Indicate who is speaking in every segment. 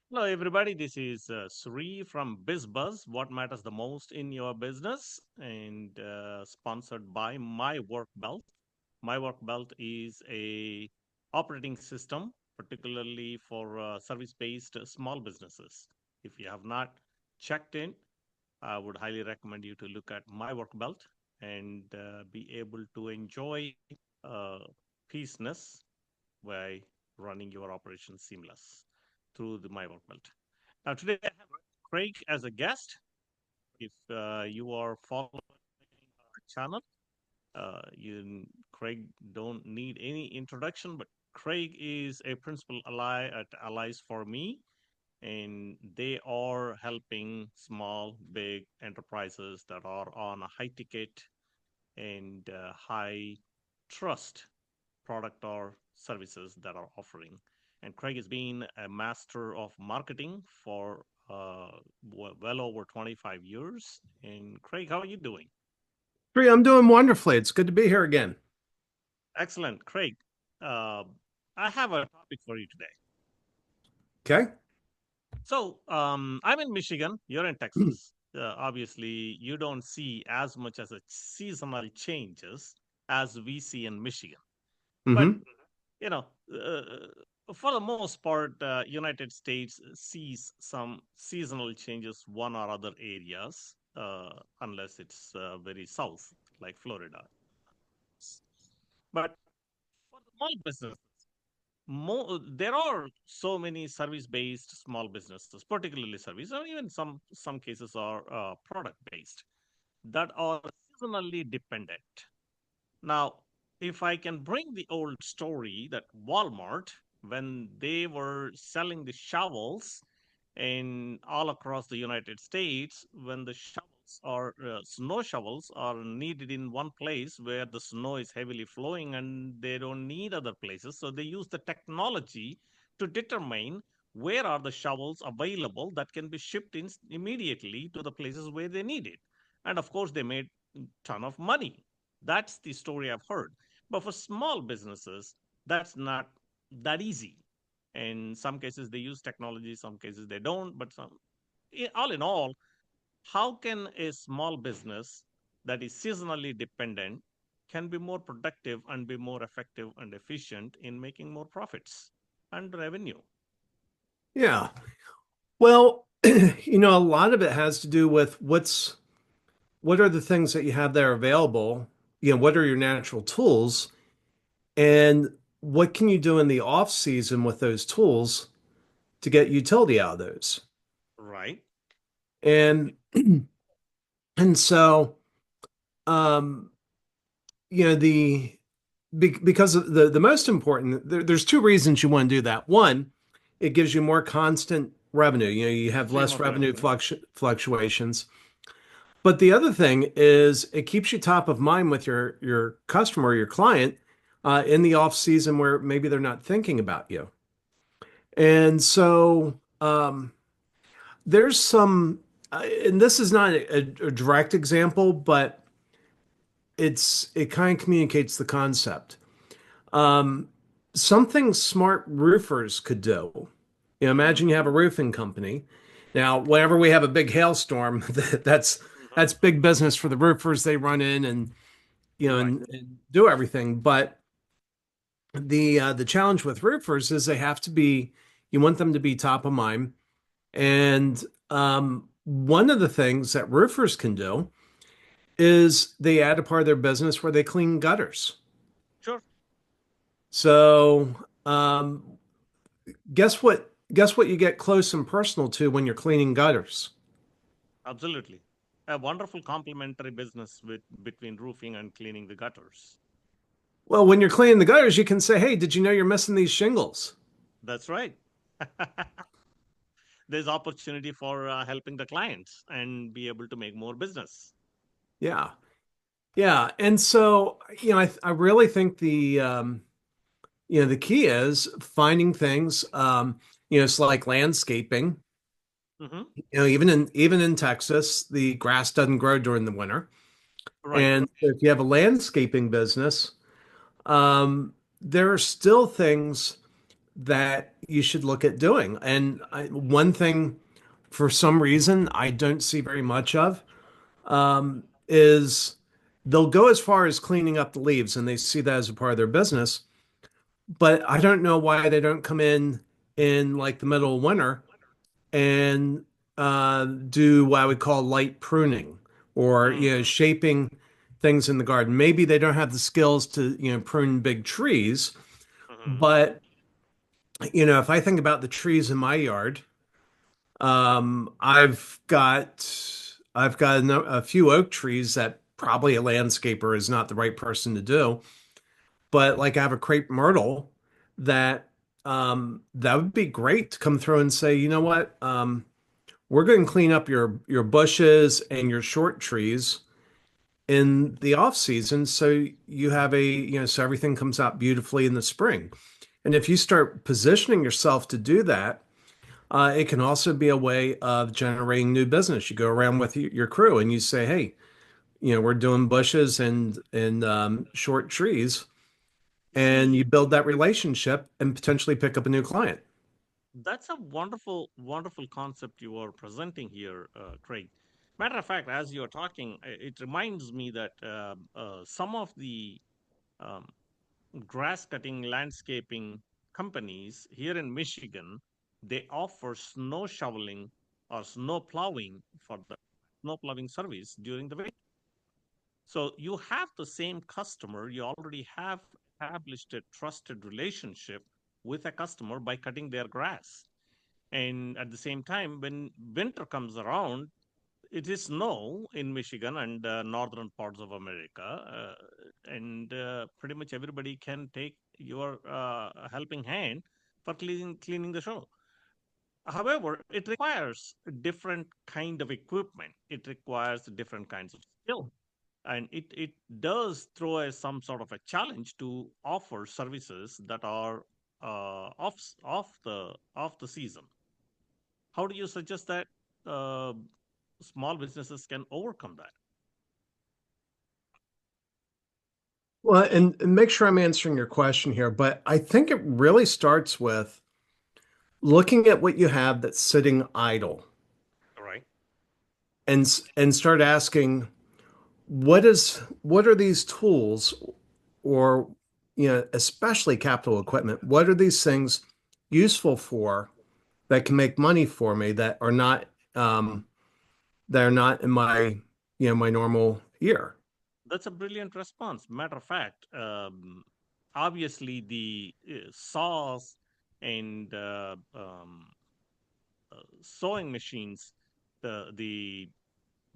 Speaker 1: Hello, everybody. This is Sri from BizBuzz. What matters the most in your business, and sponsored by My Work Belt. My Work Belt is a operating system, particularly for service-based small businesses. If you have not checked in, I would highly recommend you to look at My Work Belt and be able to enjoy uh, peaceness by running your operations seamless through the My Work Belt. Now, today I have Craig as a guest. If you are following our channel, Craig don't need any introduction, but Craig is a principal ally at Allies for Me, and they are helping small, big enterprises that are on a high ticket and high trust product or services that are offering. And Craig has been a master of marketing for well over 25 years. And Craig, how are you doing?
Speaker 2: Bree, I'm doing wonderfully. It's good to be here again.
Speaker 1: Excellent, Craig. Uh, I have a topic for you today.
Speaker 2: Okay.
Speaker 1: So I'm in Michigan. You're in Texas. Obviously, you don't see as much as a seasonal changes as we see in Michigan. But
Speaker 2: Hmm.
Speaker 1: you know, for the most part, United States sees some seasonal changes one or other areas, unless it's very south, like Florida. But for the small businesses, there are so many service-based small businesses, particularly service, or even some cases are product-based that are seasonally dependent. Now, if I can bring the old story that Walmart, when they were selling the shovels in all across the United States, when the shovels or snow shovels are needed in one place where the snow is heavily flowing and they don't need other places, so they use the technology to determine where are the shovels available that can be shipped in immediately to the places where they need it. And of course, they made a ton of money. That's the story I've heard. But for small businesses, that's not that easy. In some cases, they use technology, some cases they don't. But all in all, how can a small business that is seasonally dependent can be more productive and be more effective and efficient in making more profits and revenue?
Speaker 2: Yeah. Well, a lot of it has to do with what are the things that you have there available? What are your natural tools? And what can you do in the off season with those tools to get utility out of those?
Speaker 1: Right.
Speaker 2: And and so um, the because of the most important there's two reasons you want to do that. One, it gives you more constant revenue. You have
Speaker 1: Stream
Speaker 2: less
Speaker 1: of
Speaker 2: revenue
Speaker 1: revenue.
Speaker 2: fluctuations. But the other thing is it keeps you top of mind with your customer, your client, in the off season where maybe they're not thinking about you. And so there's and this is not a direct example, but it kind of communicates the concept. Um, Something smart roofers could do.
Speaker 1: Hmm.
Speaker 2: Imagine you have a roofing company. Now, whenever we have a big hailstorm, that's
Speaker 1: Hmm.
Speaker 2: that's big business for the roofers. They run in and
Speaker 1: Right.
Speaker 2: and do everything. But the challenge with roofers is they have to be. You want them to be top of mind. And one of the things that roofers can do is they add a part of their business where they clean gutters.
Speaker 1: Sure.
Speaker 2: So guess what? Guess what you get close and personal to when you're cleaning gutters?
Speaker 1: Absolutely. A wonderful complementary business with between roofing and cleaning the gutters.
Speaker 2: Well, when you're cleaning the gutters, you can say, "Hey, did you know you're missing these shingles?"
Speaker 1: That's right. There's opportunity for helping the clients and be able to make more business.
Speaker 2: Yeah, yeah. And so, I really think the key is finding things. It's like landscaping.
Speaker 1: Hmm.
Speaker 2: Even in Texas, the grass doesn't grow during the winter,
Speaker 1: Right.
Speaker 2: and if you have a landscaping business, there are still things that you should look at doing. And one thing, for some reason, I don't see very much of is they'll go as far as cleaning up the leaves and they see that as a part of their business. But I don't know why they don't come in like the middle of winter and do what I would call light pruning or
Speaker 1: Mm-hmm.
Speaker 2: shaping things in the garden. Maybe they don't have the skills to prune big trees,
Speaker 1: Mm-hmm.
Speaker 2: but if I think about the trees in my yard, I've got a few oak trees that probably a landscaper is not the right person to do. But like I have a crepe myrtle that that would be great to come through and say, you know what, we're going to clean up your bushes and your short trees in the off season, so you have so everything comes out beautifully in the spring. And if you start positioning yourself to do that, it can also be a way of generating new business. You go around with your crew and you say, "Hey, we're doing bushes and short trees,"
Speaker 1: You
Speaker 2: and you
Speaker 1: see,
Speaker 2: build that relationship and potentially pick up a new client.
Speaker 1: that's a wonderful, wonderful concept you are presenting here, Craig. Matter of fact, as you're talking, it reminds me that some of the um, grass cutting landscaping companies here in Michigan, they offer snow shoveling or snow plowing for the snow plowing service during the winter. So you have the same customer, you already have established a trusted relationship with a customer by cutting their grass. And at the same time, when winter comes around, it is snow in Michigan and northern parts of America, and pretty much everybody can take your helping hand for cleaning the show. However, it requires a different kind of equipment. It requires different kinds of skill, and it does throw some sort of a challenge to offer services that are off the season. How do you suggest that uh, small businesses can overcome that?
Speaker 2: Well, and make sure I'm answering your question here, but I think it really starts with looking at what you have that's sitting idle
Speaker 1: Right.
Speaker 2: and start asking what are these tools or especially capital equipment, what are these things useful for that can make money for me um that are not in my normal year.
Speaker 1: That's a brilliant response. Matter of fact, obviously the saws and sewing machines, the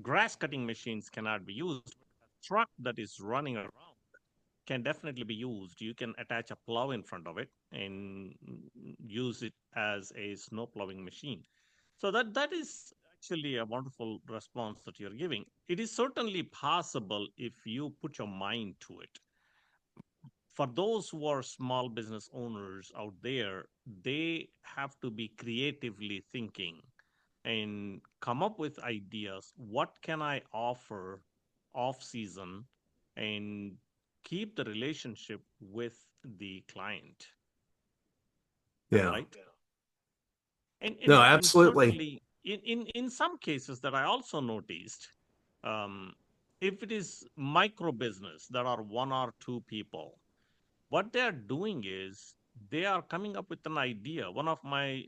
Speaker 1: grass cutting machines cannot be used. A truck that is running around can definitely be used. You can attach a plow in front of it and use it as a snow plowing machine. So that is actually a wonderful response that you're giving. It is certainly possible if you put your mind to it. For those who are small business owners out there, they have to be creatively thinking and come up with ideas. What can I offer off season and keep the relationship with the client,
Speaker 2: Yeah.
Speaker 1: right? And
Speaker 2: No,
Speaker 1: and
Speaker 2: absolutely.
Speaker 1: certainly in some cases that I also noticed, um, if it is micro business that are one or two people, what they are doing is they are coming up with an idea. One of my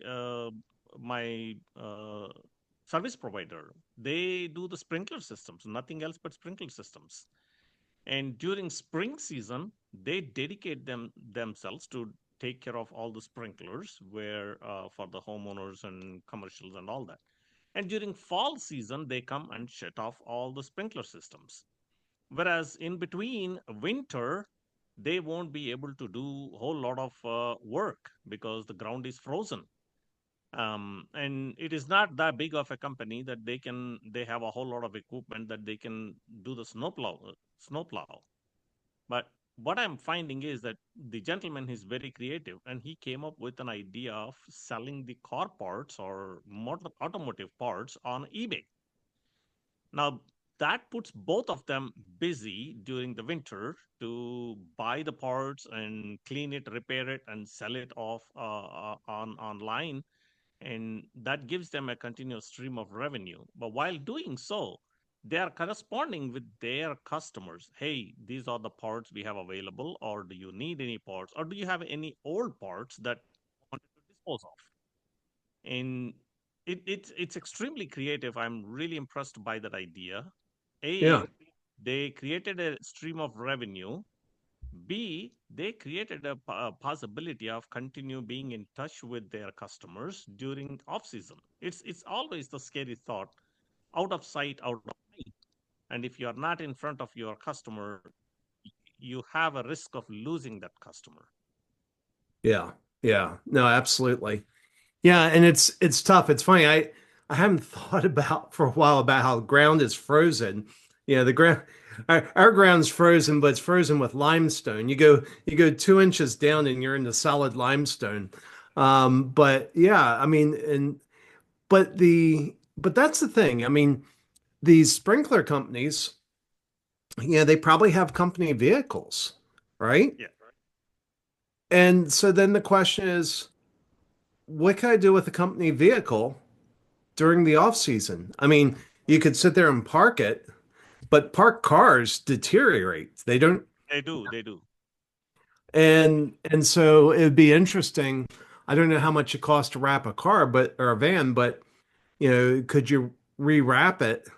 Speaker 1: service provider, they do the sprinkler systems, nothing else but sprinkler systems. And during spring season, they dedicate themselves to take care of all the sprinklers, where for the homeowners and commercials and all that. And during fall season, they come and shut off all the sprinkler systems. Whereas in between winter, they won't be able to do a whole lot of work because the ground is frozen. And it is not that big of a company that they have a whole lot of equipment that they can do the snowplow. But what I'm finding is that the gentleman is very creative, and he came up with an idea of selling the car parts or automotive parts on eBay. Now, that puts both of them busy during the winter to buy the parts and clean it, repair it, and sell it off on online, and that gives them a continuous stream of revenue. But while doing so, they are corresponding with their customers. Hey, these are the parts we have available, or do you need any parts, or do you have any old parts that you wanted to dispose of? And it's extremely creative. I'm really impressed by that idea.
Speaker 2: Yeah.
Speaker 1: A, they created a stream of revenue. B, they created a possibility of continue being in touch with their customers during off season. It's always the scary thought, out of sight, out of mind. And if you are not in front of your customer, you have a risk of losing that customer.
Speaker 2: Yeah. Yeah. No, absolutely. Yeah, and it's tough. It's funny. I haven't thought about for a while about how ground is frozen. The ground our ground's frozen, but it's frozen with limestone. You go 2 inches down and you're into solid limestone. But yeah, I mean, but that's the thing. I mean, these sprinkler companies, they probably have company vehicles, right?
Speaker 1: Yeah.
Speaker 2: And so then the question is, what can I do with a company vehicle during the off season? I mean, you could sit there and park it, but parked cars deteriorate. They don't,
Speaker 1: They do. They do.
Speaker 2: and so it'd be interesting. I don't know how much it costs to wrap a car, but or a van, but could you rewrap it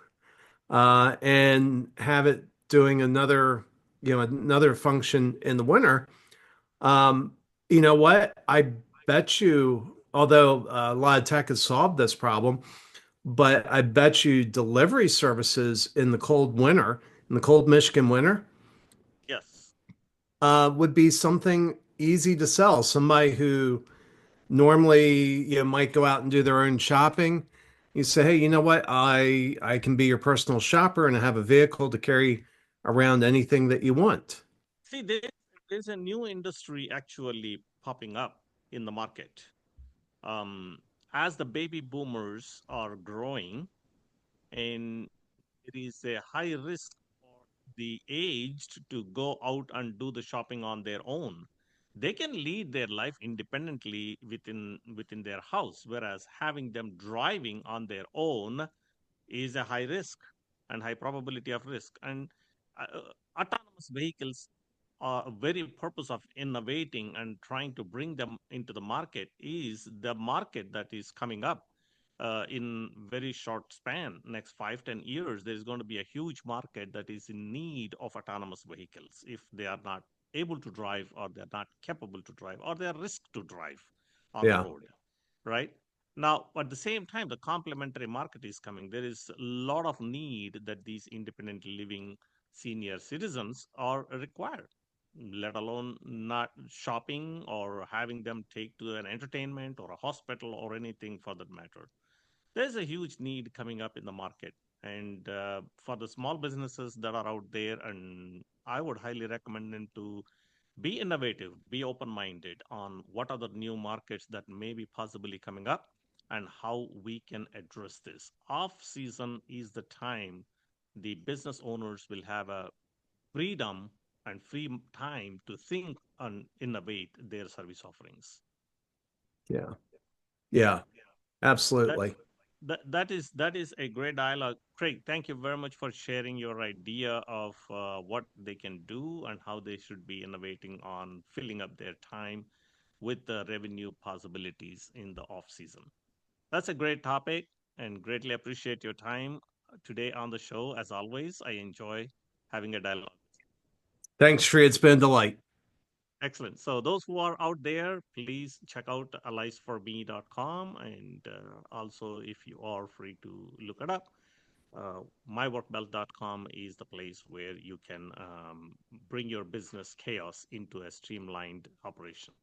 Speaker 2: and have it doing another function in the winter? Um, you know what? I bet you, although a lot of tech has solved this problem, but I bet you delivery services in the cold winter, in the cold Michigan winter,
Speaker 1: Yes.
Speaker 2: would be something easy to sell. Somebody who normally might go out and do their own shopping. You say, hey, you know what? I can be your personal shopper and have a vehicle to carry around anything that you want.
Speaker 1: See, there's a new industry actually popping up in the market. Um, as the baby boomers are growing, and it is a high risk for the aged to go out and do the shopping on their own. They can lead their life independently within their house, whereas having them driving on their own is a high risk and high probability of risk. And autonomous vehicles are very purpose of innovating and trying to bring them into the market is the market that is coming up in very short span, next 5-10 years. There's going to be a huge market that is in need of autonomous vehicles if they are not able to drive, or they're not capable to drive, or they're risk to drive on the
Speaker 2: Yeah,
Speaker 1: road, right? Now, at the same time, the complementary market is coming. There is a lot of need that these independent living senior citizens are required, let alone not shopping or having them take to an entertainment or a hospital or anything for that matter. There's a huge need coming up in the market. And for the small businesses that are out there, and I would highly recommend them to be innovative, be open minded on what are the new markets that may be possibly coming up and how we can address this. Off season is the time the business owners will have a freedom and free time to think and innovate their service offerings.
Speaker 2: yeah, yeah,
Speaker 1: That
Speaker 2: absolutely.
Speaker 1: that is a great dialogue, Craig. Thank you very much for sharing your idea of what they can do and how they should be innovating on filling up their time with the revenue possibilities in the off season. That's a great topic, and greatly appreciate your time today on the show. As always, I enjoy having a dialogue.
Speaker 2: Thanks, Shri. It's been a delight.
Speaker 1: Excellent. So those who are out there, please check out alliesforme.com, and also if you are free to look it up, myworkbelt.com is the place where you can bring your business chaos into a streamlined operation.